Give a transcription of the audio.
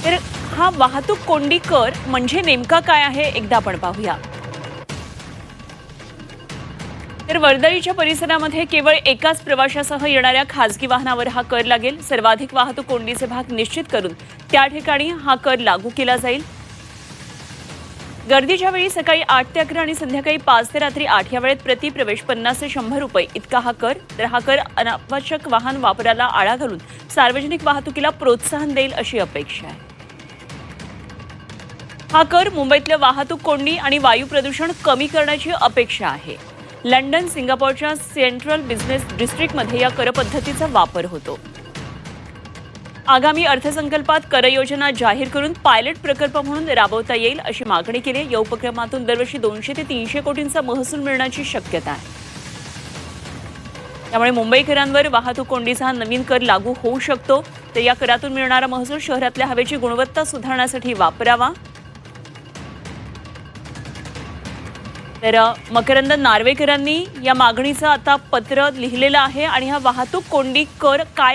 तर हा वाहतूक कोंडी कर म्हणजे नेमका काय आहे एकदा आपण पाहूया. तर वर्दळीच्या परिसरामध्ये केवळ एकाच प्रवाशासह येणाऱ्या खासगी वाहनावर हा कर लागेल. सर्वाधिक वाहतूक कोंडीचे भाग निश्चित करून त्या ठिकाणी हा कर लागू केला जाईल. गर्दीच्या वेळी सकाळी 8 ते 11 आणि संध्याकाळी 5 ते रात्री 8 या वेळेत प्रति प्रवेश 50 ते 100 रुपये इतका हा कर. तर हा कर अनावश्यक वाहन वापराला आळा घालून सार्वजनिक वाहतुकीला प्रोत्साहन देईल अशी अपेक्षा आहे. हा कर मुंबईतल्या वाहतूक कोंडी आणि वायू प्रदूषण कमी करण्याची अपेक्षा आहे. लंडन, सिंगापूरच्या सेंट्रल बिझनेस डिस्ट्रिक्टमध्ये या कर पद्धतीचा वापर होतो. आगामी अर्थसंकल्पात कर योजना जाहीर करून पायलट प्रकल्प म्हणून राबवता येईल अशी मागणी केली आहे. या उपक्रमातून दरवर्षी 200 ते 300 कोटींचा महसूल मिळण्याची शक्यता आहे. त्यामुळे मुंबईकरांवर वाहतूक कोंडीचा हा नवीन कर लागू होऊ शकतो. तर या करातून मिळणारा महसूल शहरातल्या हवेची गुणवत्ता सुधारण्यासाठी वापरावा. तर मकरंद नार्वेकरांनी या मागणीचं आता पत्र लिहिलेलं आहे आणि हा वाहतूक कोंडी कर काय